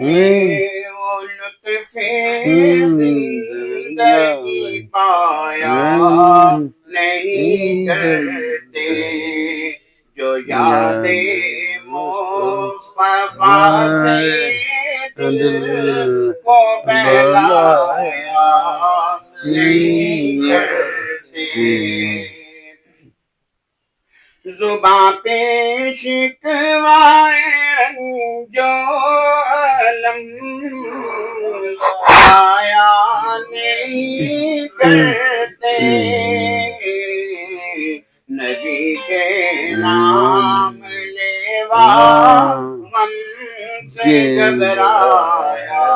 وہ لطف زندگی پایا نہیں کرتے، جو یاد مصطفیٰ سے دل کو بہلایا نہیں کرتے، زباں پہ شکوائے رنج و الم آیا نہیں کرتے، نبی کے نام لیوا غم سے گھبرایا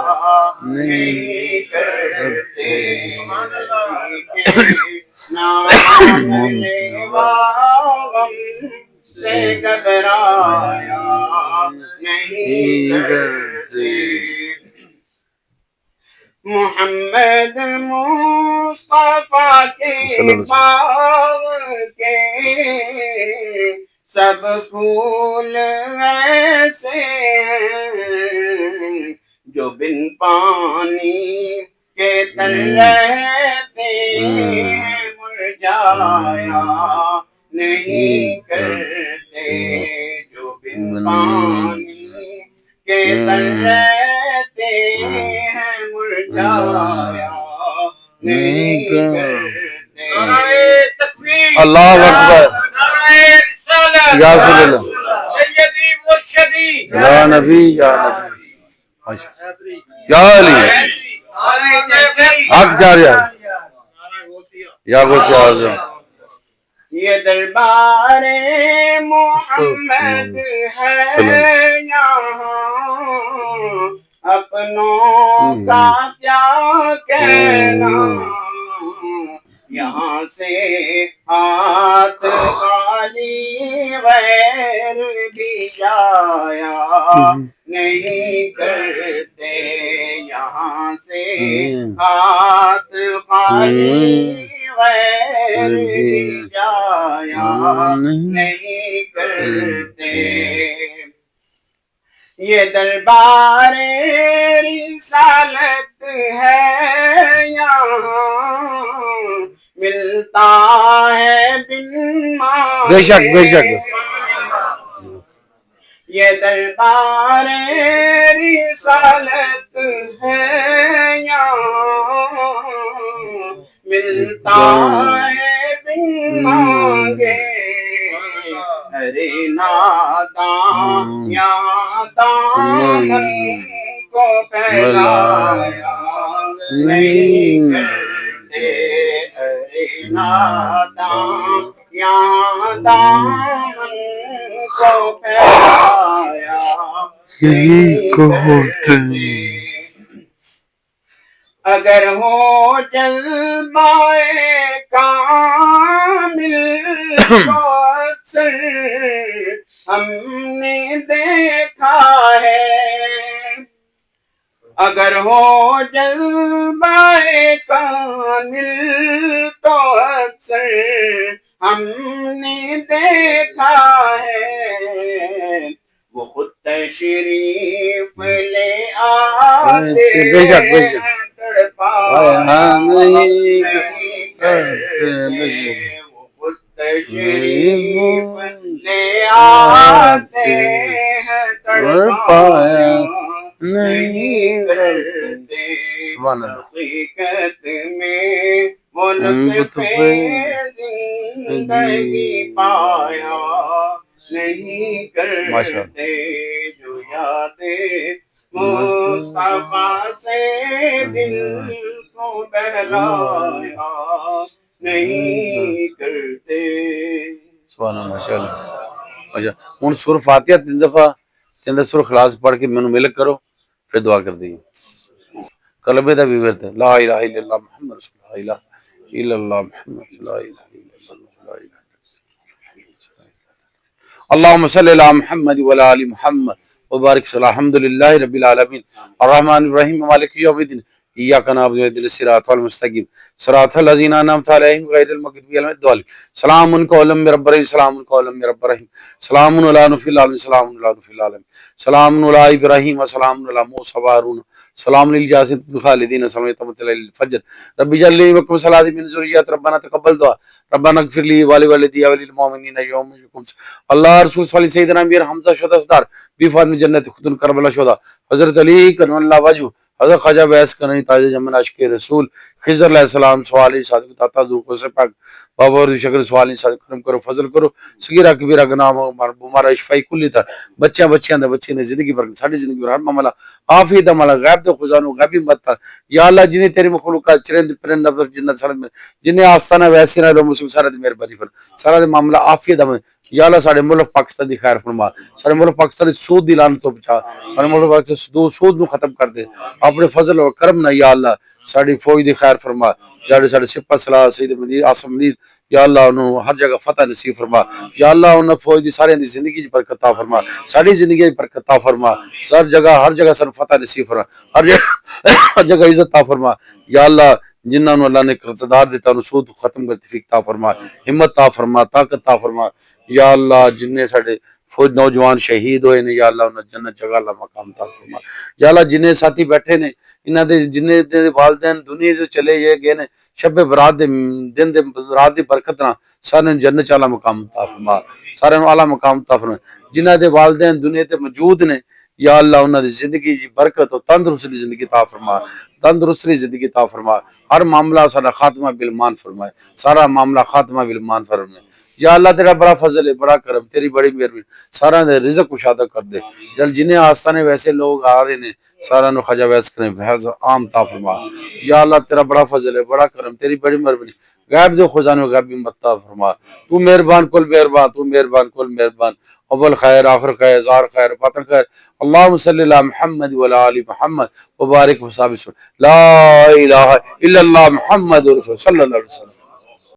نہیں کرتے، نبی کے نام لیوا غم سے گھبرایا نہیں کرتے، محمد مصطفیٰ کے باغ کے سب پھول ایسے ہیں جو بن پانی کے تل رہتے مرجھایا نہیں کرتے، جو بن پانی کے تل رہتے ہیں مرجھایا نہیں کرتے، اللہ اکبر، یا رسول اللہ، سیدی مرشدی، یا نبی یا نبی، یا علی حق جاری ہے، یا غوث اعظم، یہ دربار محمد ہے یہاں، اپنوں کا کیا کہنا، یہاں سے ہاتھ خالی غیر بھی جایا نہیں کرتے، یہاں سے ہاتھ خالی غیر بھی جایا نہیں کرتے، یہ دربار رسالت ہے یہاں، ملتا ہے بن مانگے، بے شک بے شک، یہ دربار رسالت ہے یہاں، ملتا ہے بن مانگے، ارے ناداں یا دامن کو پھیلایا نہیں کرتے، ارے ناداں یا دامن کو پھیلایا نہیں کرتے، اگر ہو جلوۂ کامل تو اکثر ہم نے دیکھا ہے، اگر ہو جلوۂ کامل تو اکثر ہم نے دیکھا ہے، وہ خود تشریف لے آتے ہیں تڑپایا نہیں کرتے، وہ خود تشریف لے آتے ہیں تڑپایا نہیں کرتے، حقیقت میں وہ لطف زندگی پایا نہیں کرتے، جو یاد مصطفیٰ سے دل کو بہلایا نہیں کرتے، سبحان اللہ، ماشاء اللہ۔ اچھا ہوں سورہ فاتحہ 3 دفعہ سورہ اخلاص پڑھ کے مینوں ملک کرو، پھر دعا کر دی کلمے دا بھی ورد ہے، لا الہ الا اللہ محمد رسول اللہ، لا الہ الا اللہ محمد رسول اللہ، لا الہ الا اللہ، اللہم صلی علی محمد وعلی آل محمد وبارک صلی الحمد للہ رب العالمین الرحمن الرحیم مالک یوم الدین इय्याका नअबुदु व इहदिनस सिरातल मुस्तकीम सिरातल लज़ीना अनअमता अलैहिम गैरिल मग़दूबि अलैहिम वलद्दालिन सलामुन कौलन मिर रब्बिर रहीम सलामुन कौलन मिर रब्बिर रहीम सलामुन अला नूह फिल आलमीन सलामुन अला नूह फिल आलमीन सलामुन अला इब्राहीम व सलामुन अला मूसा व हारून सलामुन लिल जासिम खालिदीन सलामुन तमतल लिल फज्र रब्बि जल्ली वकुम सलाती मिन ज़ुर्रिय्यत रब्बना तक़ब्बल दुआ रब्बना इग़फिर ली व लिवालिदी व लिल मुमिनीन यौम यक़ूम अल्लाह रसूल सल्लल्लाहु अलैहि सय्यदना अमीर हमज़ा शुहदा सदार बी फातिमा जन्नत खुदन करबला शुहदा हज़रत अली करमल्लाहु वजहू हज़रत ख्वाजा वैस करनी ताज जमन आशिक़ रसूल खिज़र अलैहिस्सलाम सवाली सादिक ताता ज़ुल्क़ुस पाक बाबा और शक्र सवाली सादिक करम करो फजल करो सगीरा कबीरा गुनाह बुमारा इशफाई कुल्ली ता बच्चियां दे बच्चे ने जिंदगी भर साडी जिंदगी भर हर मामला आफियत मामला गैब दे खुजानो गैबी मत या अल्लाह जिन्हें तेरी मखलूक़ात चरिंद परिंद नफ़र जिन्नत सारे में जिन्हें आस्ताना वैसे ना लो मुस्लिम सारा दी मेहरबानी फर सारा दे मामला आफियत में या अल्लाह साडे मुल्क पाकिस्तान दी खैर फरमा साडे मुल्क पाकिस्तान दी सूद दी लानत तो बचा साडे मुल्क पाकिस्तान सूद नु खत्म कर दे अपने फजल और करम ना या अल्लाह साडी फौज दी खैर फरमा जाड़े साडे सिपा सलाह सईद मनीर आसम मनीर या अल्लाह उन्होंने हर जगह फतह नसीब फरमा या अल्लाह उन्होंने फौज दी सारे दी जिंदगी च बरकत अता फरमा साडी जिंदगी च बरकत अता फरमा हर जगह सन फतह नसीब फरमा हर जगह इज्जत अता फरमा या अल्लाह जिन्होंने अल्लाह ने इक़्तिदार दिता उन्होंने सूद खत्म कर तौफीक अता फरमा हिम्मत अता फरमा ताकत अता फरमा या अल्लाह जिन्ने साडे फौज नौजवान शहीद होए ने या अल्लाह उन्हें जन्नत जगह अल्लाह मकाम अता फरमा या अल्लाह जिन्ने साथी बैठे ने इन्हां दे जिन्ने दे वालिदैन दुनिया से चले गए ने शब बरात दे दिन दे रात दी बरकत ना सारे जन्नत आला मकाम अता फरमा सारे आला मकाम अता फरमा जिन्हां दे वालिदैन दुनिया ते मौजूद ने या अल्लाह उन्हां दी जिंदगी दी बरकत और तंदुरुस्ती जिंदगी अता फरमा तंदुरुस्ती जिंदगी अता फरमा हर मामला साडा खात्मा बिल मान फरमाए सारा मामला खात्मा बिल मान फरमाए या अल्लाह तेरा बड़ा फजल है बड़ा करम तेरी बड़ी मेहरबानी सारा दे रिज़्क़ कुशादा कर दे जल जिन्हें आस्थाने वैसे लोग आ रहे ने सारा नु ख्वाजा वैस करें फैज़ आम अता फरमा या अल्लाह तेरा बड़ा फजल है बड़ा करम तेरी बड़ी मेहरबानी गैब दे खुजानो गैबी मत अता फरमा तू मेहरबान कुल मेहरबान तू मेहरबान कुल मेहरबान अव्वल खैर आखिर खैर ज़ाहिर खैर बातिन खैर अल्लाहुम्मा सल्लि अला मुहम्मद व अला आलि मुहम्मद व बारिक व सल्लिम ला इलाहा इल्लल्लाह मुहम्मदुर रसूलुल्लाह सल्लल्लाहु अलैहि वसल्लम।